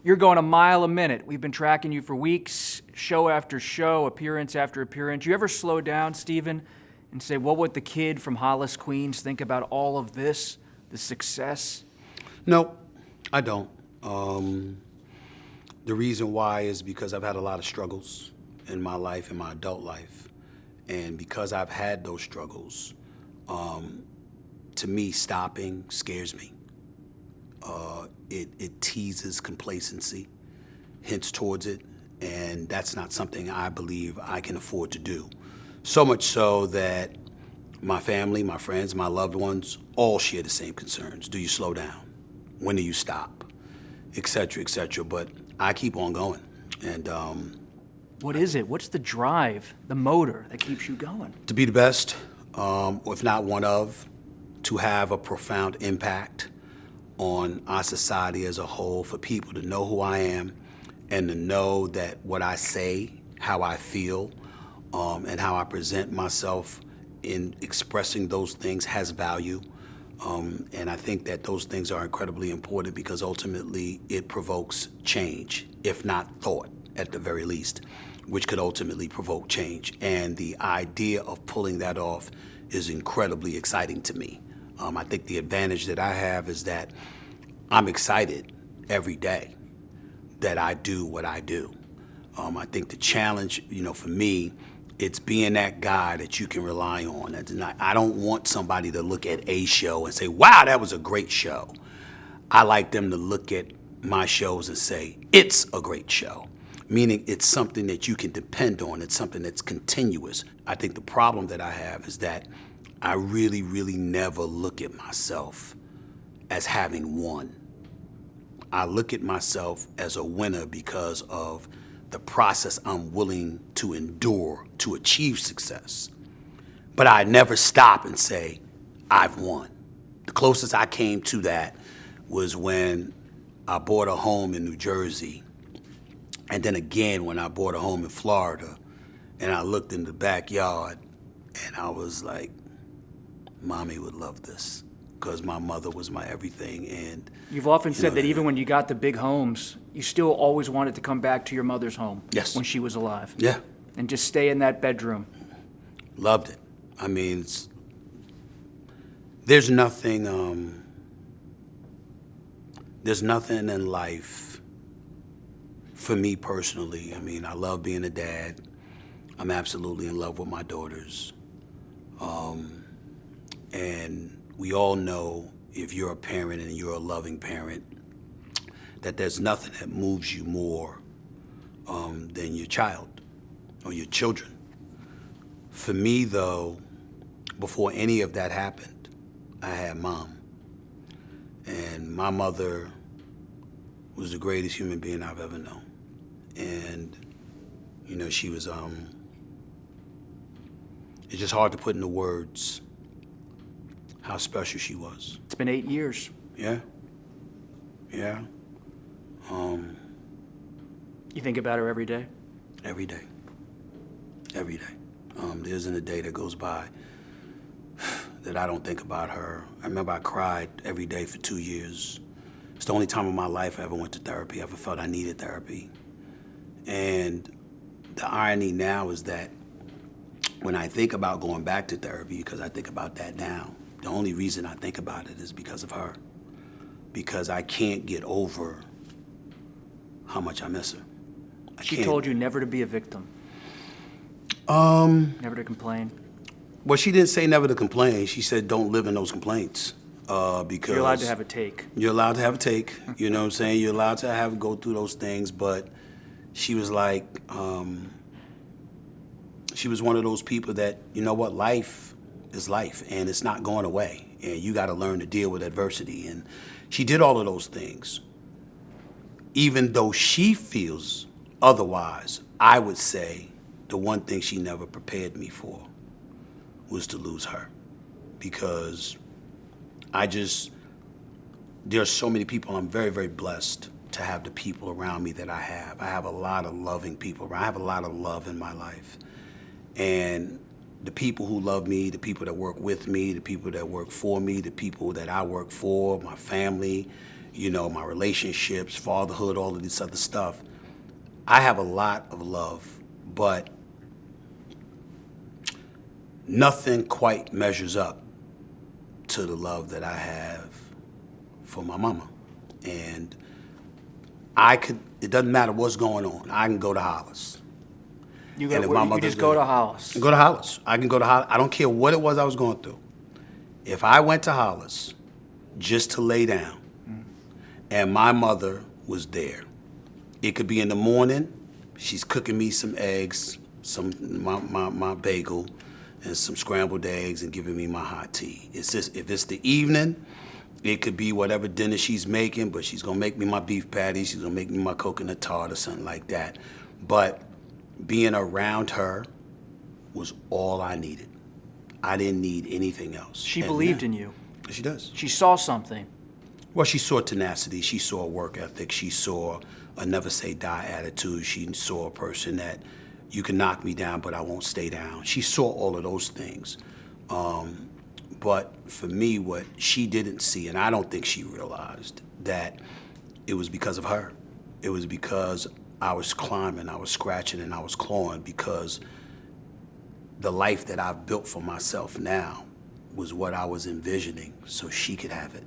You're going a mile a minute. We've been tracking you for weeks, show after show, appearance after appearance. You ever slow down, Stephen, and say, what would the kid from Hollis, Queens think about all of this, the success? No, I don't. The reason why is because I've had a lot of struggles in my life, in my adult life. And because I've had those struggles, to me, stopping scares me. It teases complacency, hints towards it, and that's not something I believe I can afford to do. So much so that my family, my friends, my loved ones all share the same concerns. Do you slow down? When do you stop? Et cetera, et cetera. But I keep on going. And What is it? What's the drive, the motor that keeps you going? to be the best, if not one of, to have a profound impact on our society as a whole, for people to know who I am and to know that what I say, how I feel, and how I present myself in expressing those things has value. And I think that those things are incredibly important because ultimately it provokes change, if not thought at the very least, which could ultimately provoke change. And the idea of pulling that off is incredibly exciting to me. I think the advantage that I have is that I'm excited every day that I do what I do. I think the challenge, for me, it's being that guy that you can rely on. I don't want somebody to look at a show and say, wow, that was a great show. I like them to look at my shows and say, it's a great show. Meaning it's something that you can depend on. It's something that's continuous. I think the problem that I have is that I really, really never look at myself as having won. I look at myself as a winner because of the process I'm willing to endure to achieve success. But I never stop and say, I've won. The closest I came to that was when I bought a home in New Jersey, and then again when I bought a home in Florida, and I looked in the backyard, and I was like, Mommy would love this, because my mother was my everything. And You've often said that even when you got the big homes, you still always wanted to come back to your mother's home. Yes. When she was alive. Yeah. And just stay in that bedroom. Loved it. I mean, there's nothing in life for me personally. I mean, I love being a dad. I'm absolutely in love with my daughters. And we all know, if you're a parent and you're a loving parent, that there's nothing that moves you more than your child or your children. For me, though, before any of that happened, I had Mom. And my mother was the greatest human being I've ever known. And, she was, it's just hard to put into words how special she was. It's been 8 years. Yeah. Yeah. You think about her every day? Every day. Every day. There isn't a day that goes by that I don't think about her. I remember I cried every day for 2 years. It's the only time in my life I ever went to therapy. I ever felt I needed therapy. And the irony now is that when I think about going back to therapy, because I think about that now, the only reason I think about it is because of her. Because I can't get over how much I miss her. She told you never to be a victim. Never to complain. Well, she didn't say never to complain. She said don't live in those complaints. Because You're allowed to have a take. You're allowed to have a take. You know what I'm saying? You're allowed to go through those things. But she was like, she was one of those people that, life is life, and it's not going away. And you got to learn to deal with adversity. And she did all of those things. Even though she feels otherwise, I would say the one thing she never prepared me for was to lose her. Because there's so many people. I'm very, very blessed to have the people around me that I have. I have a lot of loving people around. I have a lot of love in my life. And the people who love me, the people that work with me, the people that work for me, the people that I work for, my family, my relationships, fatherhood, all of this other stuff. I have a lot of love, but nothing quite measures up to the love that I have for my mama. And it doesn't matter what's going on, I can go to Hollis. You And if my you mother's just go good, to Hollis. Go to Hollis. I can go to Hollis. I don't care what it was I was going through. If I went to Hollis just to lay down and my mother was there, it could be in the morning, she's cooking me some eggs, my bagel, and some scrambled eggs and giving me my hot tea. It's just, if it's the evening, it could be whatever dinner she's making, but she's gonna make me my beef patty, she's gonna make me my coconut tart or something like that. But being around her was all I needed. I didn't need anything else. She believed in you. She does. She saw something. Well, she saw tenacity. She saw work ethic. She saw a never say die attitude. She saw a person that you can knock me down, but I won't stay down. She saw all of those things. But for me, what she didn't see, and I don't think she realized, that it was because of her. It was because I was climbing, I was scratching, and I was clawing, because the life that I've built for myself now was what I was envisioning so she could have it.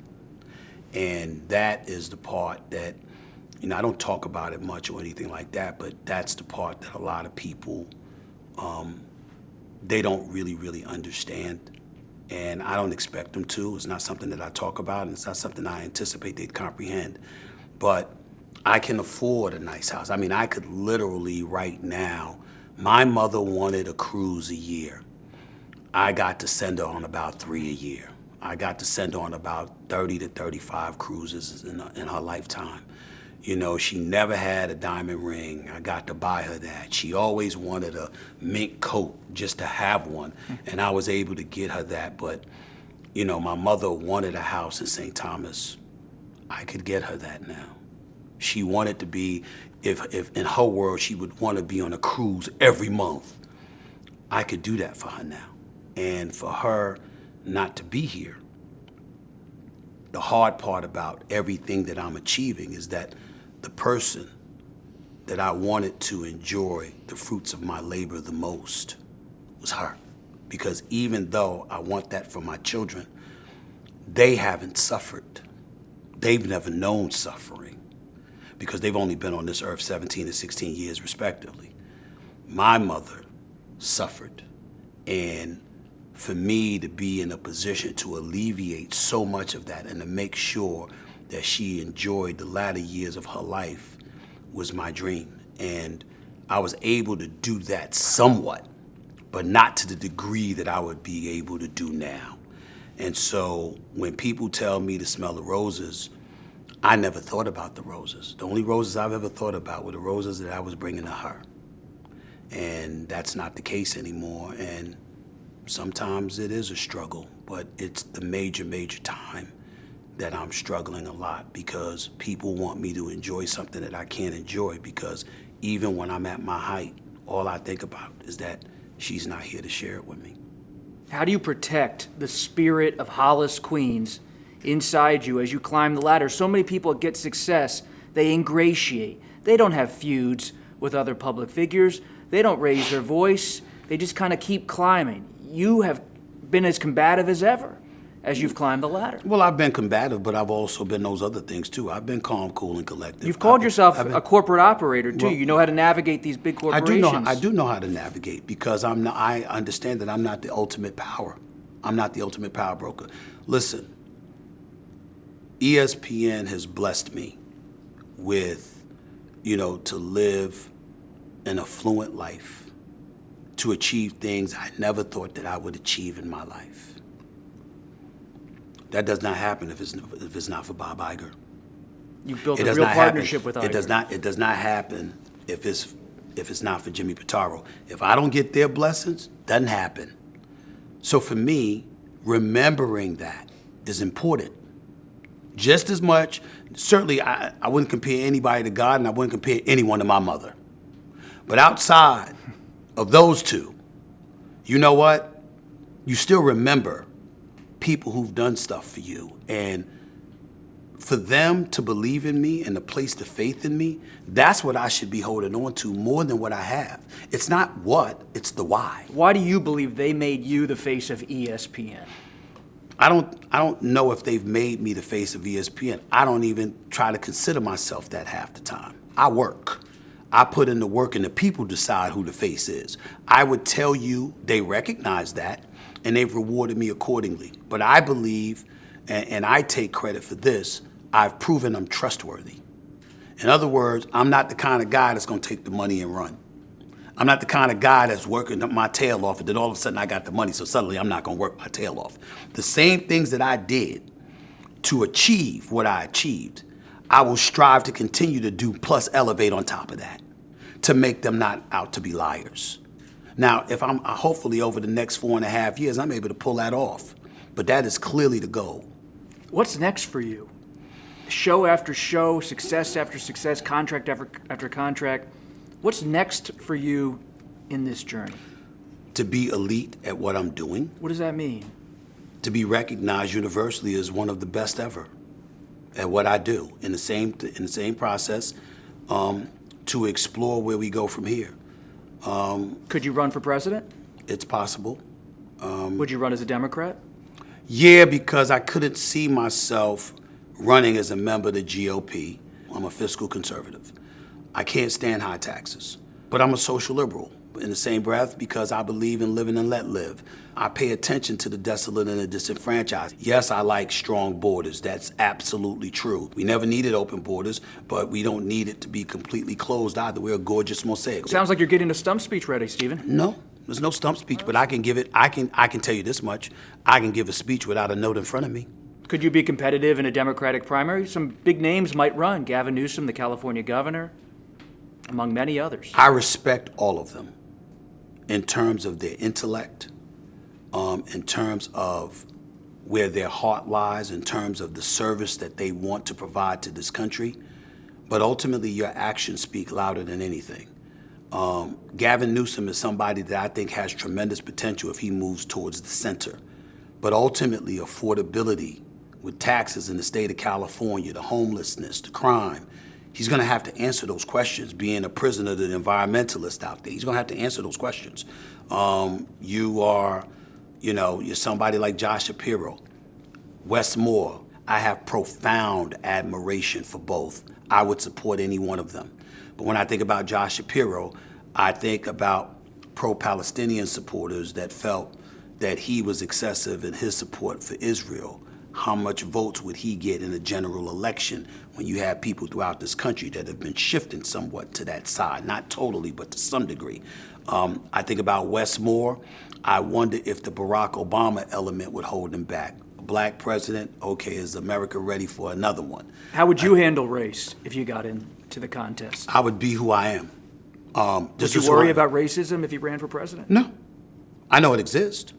And that is the part that, I don't talk about it much or anything like that, but that's the part that a lot of people, they don't really understand. And I don't expect them to. It's not something that I talk about, and it's not something I anticipate they'd comprehend. But I can afford a nice house. I mean, I could literally right now, my mother wanted a cruise a year. I got to send her on about 3 a year. I got to send her on about 30 to 35 cruises in her lifetime. She never had a diamond ring. I got to buy her that. She always wanted a mink coat just to have one, and I was able to get her that. But, my mother wanted a house in St. Thomas. I could get her that now. She wanted to be, if in her world, she would want to be on a cruise every month. I could do that for her now. And for her not to be here, the hard part about everything that I'm achieving is that the person that I wanted to enjoy the fruits of my labor the most was her. Because even though I want that for my children, they haven't suffered. They've never known suffering because they've only been on this earth 17 and 16 years respectively. My mother suffered, and for me to be in a position to alleviate so much of that and to make sure that she enjoyed the latter years of her life was my dream. And I was able to do that somewhat, but not to the degree that I would be able to do now. And so when people tell me to smell the roses, I never thought about the roses. The only roses I've ever thought about were the roses that I was bringing to her. And that's not the case anymore. And sometimes it is a struggle, but it's the major time that I'm struggling a lot because people want me to enjoy something that I can't enjoy, because even when I'm at my height, all I think about is that she's not here to share it with me. How do you protect the spirit of Hollis, Queens inside you as you climb the ladder? So many people get success, they ingratiate. They don't have feuds with other public figures. They don't raise their voice. They just kind of keep climbing. You have been as combative as ever as you've climbed the ladder. Well, I've been combative, but I've also been those other things too. I've been calm, cool, and collective. You've called yourself a corporate operator too. Well, you know how to navigate these big corporations. I do know how to navigate because I understand that I'm not the ultimate power. I'm not the ultimate power broker. Listen, ESPN has blessed me with, to live an affluent life, to achieve things I never thought that I would achieve in my life. That does not happen if it's not for Bob Iger. You've built a real partnership with Iger. It does not happen if it's not for Jimmy Pitaro. If I don't get their blessings, doesn't happen. So for me, remembering that is important. Just as much, certainly I wouldn't compare anybody to God, and I wouldn't compare anyone to my mother. But outside of those two, you know what? You still remember people who've done stuff for you. And for them to believe in me and to place the faith in me, that's what I should be holding on to more than what I have. It's not what, it's the why. Why do you believe they made you the face of ESPN? I don't know if they've made me the face of ESPN. I don't even try to consider myself that half the time. I work. I put in the work and the people decide who the face is. I would tell you they recognize that and they've rewarded me accordingly. But I believe, and I take credit for this, I've proven I'm trustworthy. In other words, I'm not the kind of guy that's gonna take the money and run. I'm not the kind of guy that's working my tail off and then all of a sudden I got the money, so suddenly I'm not gonna work my tail off. The same things that I did to achieve what I achieved, I will strive to continue to do plus elevate on top of that to make them not out to be liars. Now, if I'm hopefully over the next 4.5 years, I'm able to pull that off, but that is clearly the goal. What's next for you? Show after show, success after success, contract after contract. What's next for you in this journey? To be elite at what I'm doing. What does that mean? To be recognized universally as one of the best ever at what I do. In the same process, to explore where we go from here. Could you run for president? It's possible. Would you run as a Democrat? Yeah, because I couldn't see myself running as a member of the GOP. I'm a fiscal conservative. I can't stand high taxes, but I'm a social liberal in the same breath because I believe in living and let live. I pay attention to the desolate and the disenfranchised. Yes, I like strong borders. That's absolutely true. We never needed open borders, but we don't need it to be completely closed either. We're a gorgeous mosaic. Sounds like you're getting a stump speech ready, Stephen. No, there's no stump speech, but I can give it. I can tell you this much. I can give a speech without a note in front of me. Could you be competitive in a Democratic primary? Some big names might run. Gavin Newsom, the California governor, among many others. I respect all of them in terms of their intellect, in terms of where their heart lies, in terms of the service that they want to provide to this country. But ultimately, your actions speak louder than anything. Gavin Newsom is somebody that I think has tremendous potential if he moves towards the center. But ultimately, affordability with taxes in the state of California, the homelessness, the crime, he's gonna have to answer those questions, being a prisoner of the environmentalist out there. He's gonna have to answer those questions. You're somebody like Josh Shapiro, Wes Moore. I have profound admiration for both. I would support any one of them. But when I think about Josh Shapiro, I think about pro-Palestinian supporters that felt that he was excessive in his support for Israel. How much votes would he get in a general election when you have people throughout this country that have been shifting somewhat to that side? Not totally, but to some degree. I think about Wes Moore. I wonder if the Barack Obama element would hold him back. A black president, okay, is America ready for another one? How would you handle race if you got into the contest? I would be who I am. Would you worry about racism if you ran for president? No. I know it exists.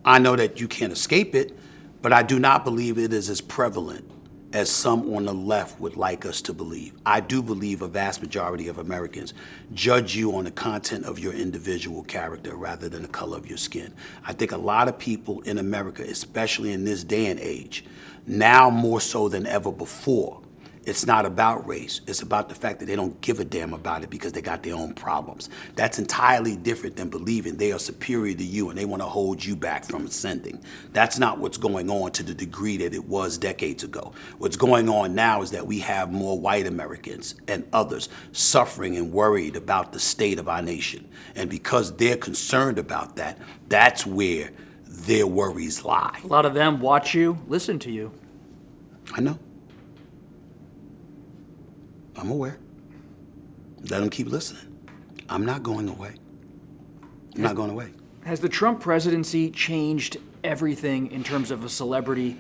I know that you can't escape it, but I do not believe it is as prevalent as some on the left would like us to believe. I do believe a vast majority of Americans judge you on the content of your individual character rather than the color of your skin. I think a lot of people in America, especially in this day and age, now more so than ever before, it's not about race. It's about the fact that they don't give a damn about it because they got their own problems. That's entirely different than believing they are superior to you and they want to hold you back from ascending. That's not what's going on to the degree that it was decades ago. What's going on now is that we have more white Americans and others suffering and worried about the state of our nation. And because they're concerned about that, that's where their worries lie. A lot of them watch you, listen to you. I know. I'm aware. Let them keep listening. I'm not going away. I'm not going away. Has the Trump presidency changed everything in terms of a celebrity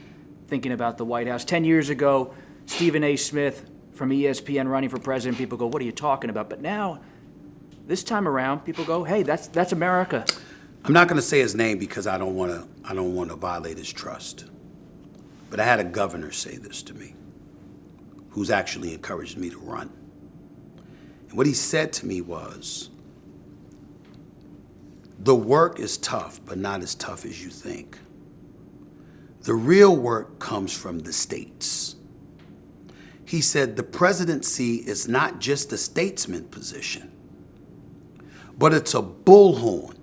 thinking about the White House? 10 years ago, Stephen A. Smith from ESPN running for president, people go, what are you talking about? But now, this time around, people go, hey, that's America. I'm not going to say his name because I don't want to violate his trust. But I had a governor say this to me, who's actually encouraged me to run. And what he said to me was, the work is tough, but not as tough as you think. The real work comes from the states. He said the presidency is not just a statesman position, but it's a bullhorn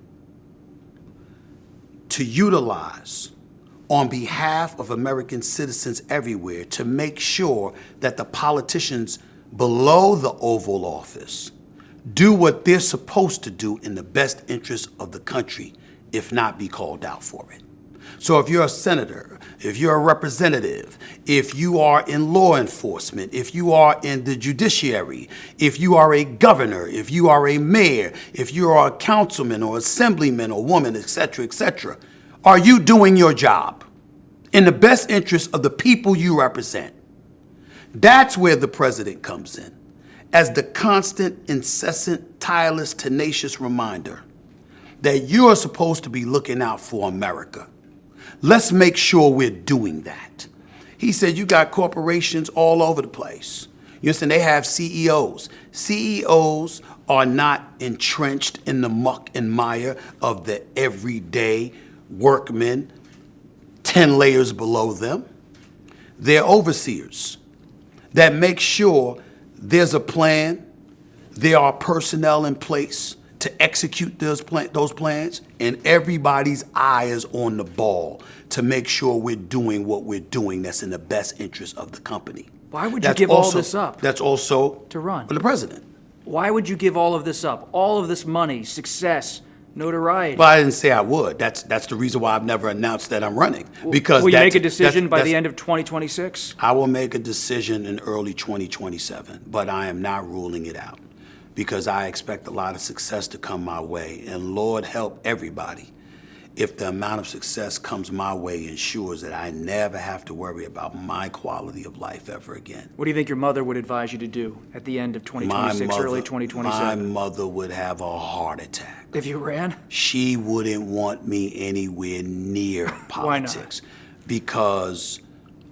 to utilize on behalf of American citizens everywhere to make sure that the politicians below the Oval Office do what they're supposed to do in the best interest of the country, if not be called out for it. So if you're a senator, if you're a representative, if you are in law enforcement, if you are in the judiciary, if you are a governor, if you are a mayor, if you are a councilman or assemblyman or woman, etc., are you doing your job in the best interest of the people you represent? That's where the president comes in, as the constant, incessant, tireless, tenacious reminder that you are supposed to be looking out for America. Let's make sure we're doing that. He said you got corporations all over the place. You understand? They have CEOs. CEOs are not entrenched in the muck and mire of the everyday workmen 10 layers below them. They're overseers that make sure there's a plan, there are personnel in place to execute those plans, and everybody's eye is on the ball to make sure we're doing what we're doing that's in the best interest of the company. Why would you give all this up? That's also to run for the president. Why would you give all of this up? All of this money, success, notoriety? Well, I didn't say I would. That's the reason why I've never announced that I'm running. Because will you make a decision by the end of 2026? I will make a decision in early 2027, but I am not ruling it out, because I expect a lot of success to come my way. And Lord help everybody if the amount of success comes my way ensures that I never have to worry about my quality of life ever again. What do you think your mother would advise you to do at the end of 2026, early 2027? My mother would have a heart attack. If you ran? She wouldn't want me anywhere near politics. Why not? Because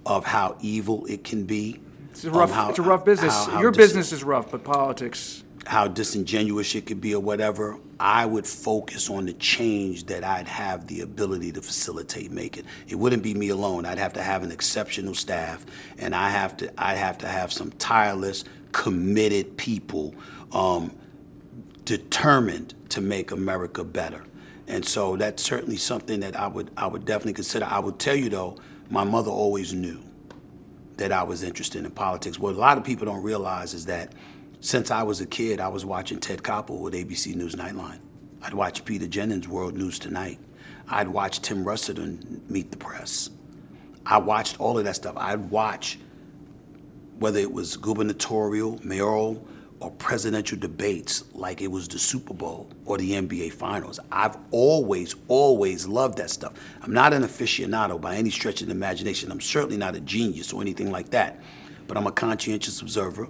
of how evil it can be. It's a rough business. Your business is rough, but politics... How disingenuous it could be or whatever. I would focus on the change that I'd have the ability to facilitate making. It wouldn't be me alone. I'd have to have an exceptional staff, and I'd have to have some tireless, committed people determined to make America better. And so that's certainly something that I would definitely consider. I would tell you though, my mother always knew that I was interested in politics. What a lot of people don't realize is that since I was a kid, I was watching Ted Koppel with ABC News Nightline. I'd watch Peter Jennings' World News Tonight. I'd watch Tim Russert on Meet the Press. I watched all of that stuff. I'd watch whether it was gubernatorial, mayoral, or presidential debates like it was the Super Bowl or the NBA Finals. I've always loved that stuff. I'm not an aficionado by any stretch of the imagination. I'm certainly not a genius or anything like that, but I'm a conscientious observer.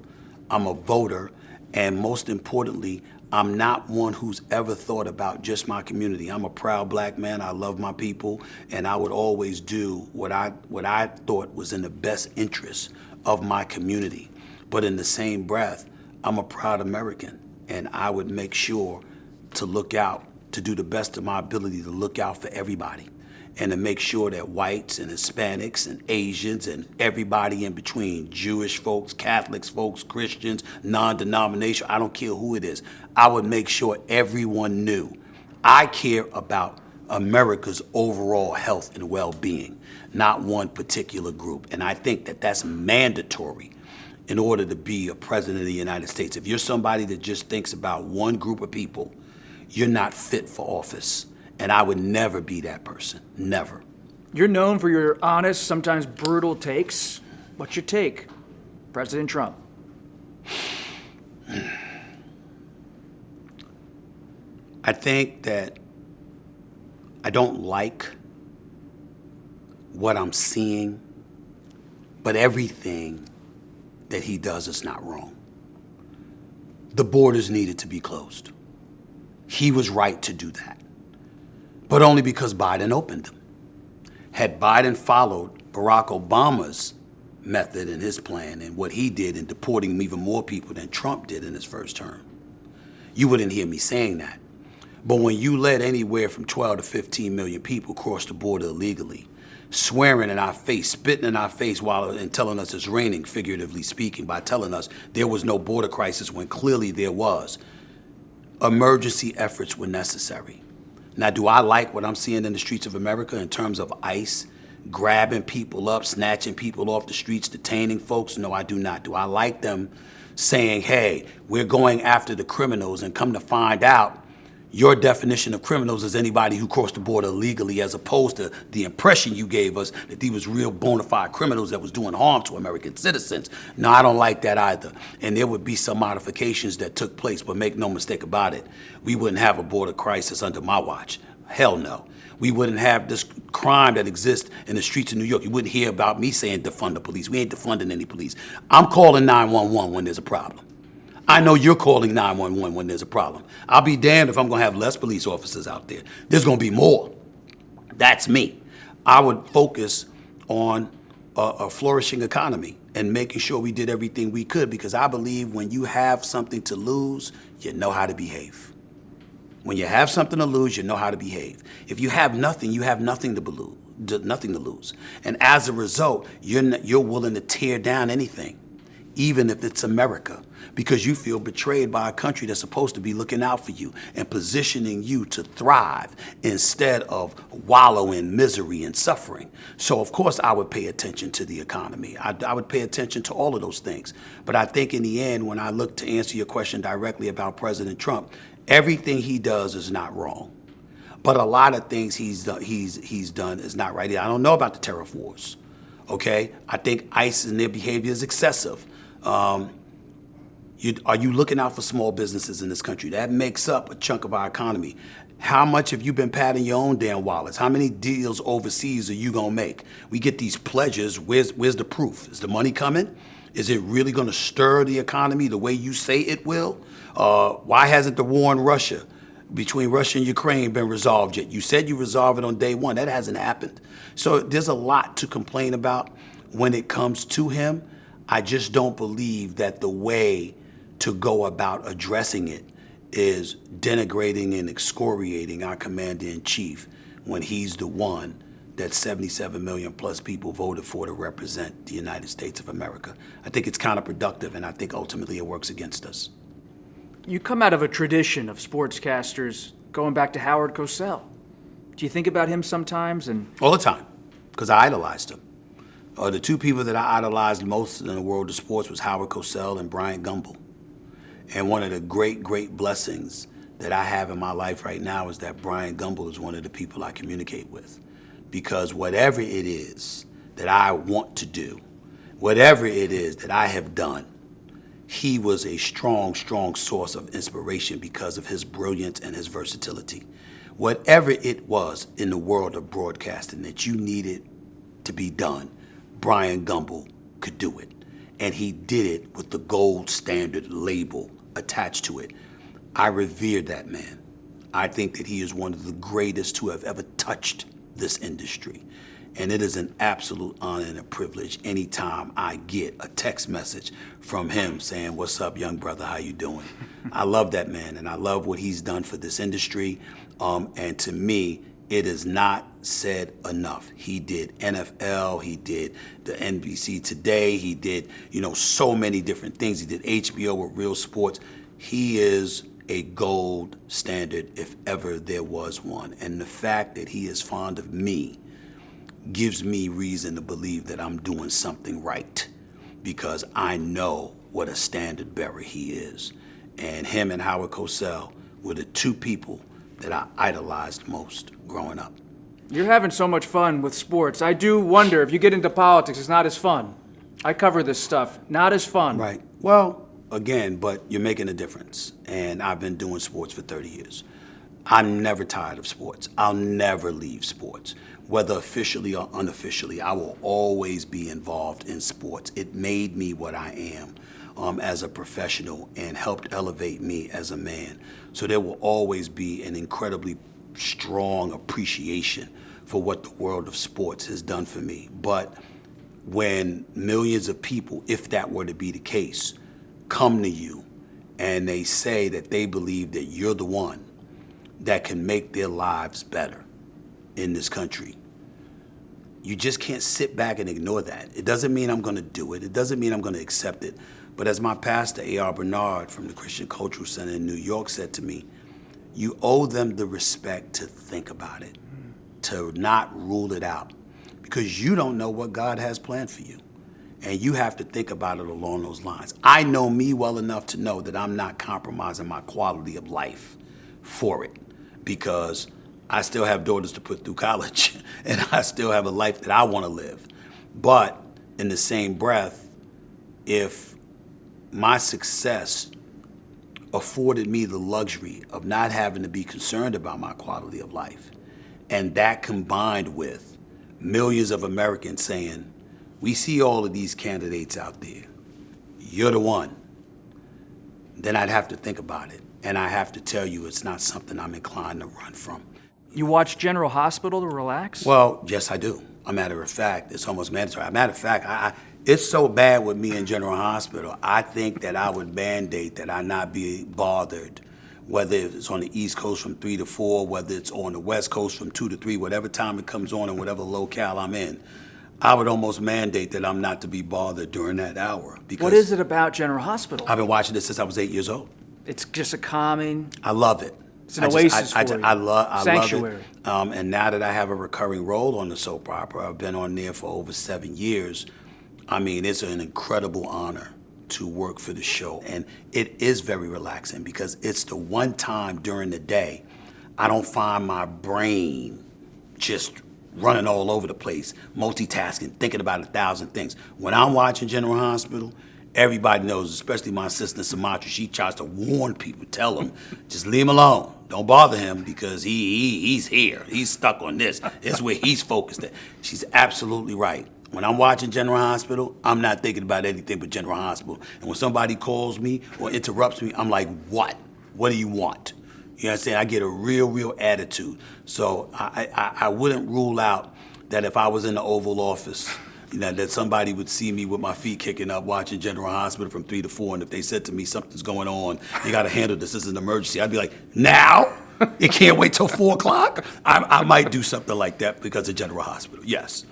I'm a voter, and most importantly, I'm not one who's ever thought about just my community. I'm a proud black man. I love my people, and I would always do what I thought was in the best interest of my community. But in the same breath, I'm a proud American, and I would make sure to look out, to do the best of my ability to look out for everybody, and to make sure that whites and Hispanics and Asians and everybody in between, Jewish folks, Catholics folks, Christians, non-denominational, I don't care who it is, I would make sure everyone knew I care about America's overall health and well-being, not one particular group. And I think that that's mandatory in order to be a president of the United States. If you're somebody that just thinks about one group of people, you're not fit for office. And I would never be that person, never. You're known for your honest, sometimes brutal takes. What's your take, President Trump? I think that I don't like what I'm seeing, but everything that he does is not wrong. The borders needed to be closed. He was right to do that, but only because Biden opened them. Had Biden followed Barack Obama's method and his plan and what he did in deporting even more people than Trump did in his first term, you wouldn't hear me saying that. But when you let anywhere from 12 to 15 million people cross the border illegally, swearing in our face, spitting in our face and telling us it's raining, figuratively speaking, by telling us there was no border crisis when clearly there was. Emergency efforts were necessary. Now, do I like what I'm seeing in the streets of America in terms of ICE grabbing people up, snatching people off the streets, detaining folks? No, I do not. Do I like them saying, hey, we're going after the criminals, and come to find out your definition of criminals is anybody who crossed the border illegally, as opposed to the impression you gave us that these was real bona fide criminals that was doing harm to American citizens? No, I don't like that either. And there would be some modifications that took place, but make no mistake about it, we wouldn't have a border crisis under my watch. Hell no. We wouldn't have this crime that exists in the streets of New York. You wouldn't hear about me saying defund the police. We ain't defunding any police. I'm calling 911 when there's a problem. I know you're calling 911 when there's a problem. I'll be damned if I'm going to have less police officers out there. There's going to be more. That's me. I would focus on a flourishing economy and making sure we did everything we could, because I believe when you have something to lose, you know how to behave. When you have something to lose, you know how to behave. If you have nothing, you have nothing to lose. And as a result, you're willing to tear down anything, even if it's America, because you feel betrayed by a country that's supposed to be looking out for you and positioning you to thrive instead of wallow in misery and suffering. So, of course, I would pay attention to the economy. I would pay attention to all of those things. But I think in the end, when I look to answer your question directly about President Trump, everything he does is not wrong. But a lot of things he's done is not right. I don't know about the tariff wars, okay? I think ICE and their behavior is excessive. Are you looking out for small businesses in this country? That makes up a chunk of our economy. How much have you been padding your own damn wallets? How many deals overseas are you gonna make? We get these pledges. Where's the proof? Is the money coming? Is it really gonna stir the economy the way you say it will? Why hasn't the war in Russia, between Russia and Ukraine, been resolved yet? You said you resolved it on day one. That hasn't happened. So there's a lot to complain about when it comes to him. I just don't believe that the way to go about addressing it is denigrating and excoriating our commander-in-chief when he's the one that 77 million plus people voted for to represent the United States of America. I think it's counterproductive, and I think ultimately it works against us. You come out of a tradition of sportscasters going back to Howard Cosell. Do you think about him sometimes? All the time, because I idolized him. The two people that I idolized most in the world of sports was Howard Cosell and Bryant Gumbel. And one of the great, great blessings that I have in my life right now is that Bryant Gumbel is one of the people I communicate with. Because whatever it is that I want to do, whatever it is that I have done, he was a strong, strong source of inspiration because of his brilliance and his versatility. Whatever it was in the world of broadcasting that you needed to be done, Bryant Gumbel could do it. And he did it with the gold standard label attached to it. I revere that man. I think that he is one of the greatest who have ever touched this industry. And it is an absolute honor and a privilege anytime I get a text message from him saying, "What's up, young brother? How you doing?" I love that man, and I love what he's done for this industry. And to me, it is not said enough. He did NFL, he did the NBC Today, he did, so many different things. He did HBO with Real Sports. He is a gold standard if ever there was one. And the fact that he is fond of me gives me reason to believe that I'm doing something right, because I know what a standard bearer he is. And him and Howard Cosell were the two people that I idolized most growing up. You're having so much fun with sports. I do wonder if you get into politics, it's not as fun. I cover this stuff. Not as fun. Right. Well, again, but you're making a difference. And I've been doing sports for 30 years. I'm never tired of sports. I'll never leave sports. Whether officially or unofficially, I will always be involved in sports. It made me what I am as a professional and helped elevate me as a man. So there will always be an incredibly strong appreciation for what the world of sports has done for me. But when millions of people, if that were to be the case, come to you and they say that they believe that you're the one that can make their lives better in this country, you just can't sit back and ignore that. It doesn't mean I'm going to do it. It doesn't mean I'm going to accept it. But as my pastor, A.R. Bernard from the Christian Cultural Center in New York said to me, you owe them the respect to think about it, to not rule it out, because you don't know what God has planned for you. And you have to think about it along those lines. I know me well enough to know that I'm not compromising my quality of life for it, because I still have daughters to put through college and I still have a life that I want to live. But in the same breath, if my success afforded me the luxury of not having to be concerned about my quality of life, and that combined with millions of Americans saying, we see all of these candidates out there, you're the one, then I'd have to think about it. And I have to tell you, it's not something I'm inclined to run from. You watch General Hospital to relax? Well, yes, I do. A matter of fact, it's almost mandatory. A matter of fact, it's so bad with me in General Hospital, I think that I would mandate that I not be bothered, whether it's on the East Coast from 3 to 4, whether it's on the West Coast from 2 to 3, whatever time it comes on and whatever locale I'm in. I would almost mandate that I'm not to be bothered during that hour. Because what is it about General Hospital? I've been watching this since I was 8 years old. It's just a calming. I love it. It's an oasis for you. I love Sanctuary. it. And now that I have a recurring role on the soap opera, I've been on there for over 7 years. I mean, it's an incredible honor to work for the show. And it is very relaxing because it's the one time during the day I don't find my brain just running all over the place, multitasking, thinking about 1,000 things. When I'm watching General Hospital, everybody knows, especially my assistant Sumatra, she tries to warn people, tell them, just leave him alone. Don't bother him because he's here. He's stuck on this. It's where he's focused at. She's absolutely right. When I'm watching General Hospital, I'm not thinking about anything but General Hospital. And when somebody calls me or interrupts me, I'm like, what? What do you want? You know what I'm saying? I get a real attitude. So I wouldn't rule out that if I was in the Oval Office, you know, that somebody would see me with my feet kicking up watching General Hospital from 3 to 4, and if they said to me, something's going on, you got to handle this is an emergency, I'd be like, now? You can't wait till 4 o'clock? I might do something like that because of General Hospital, yes.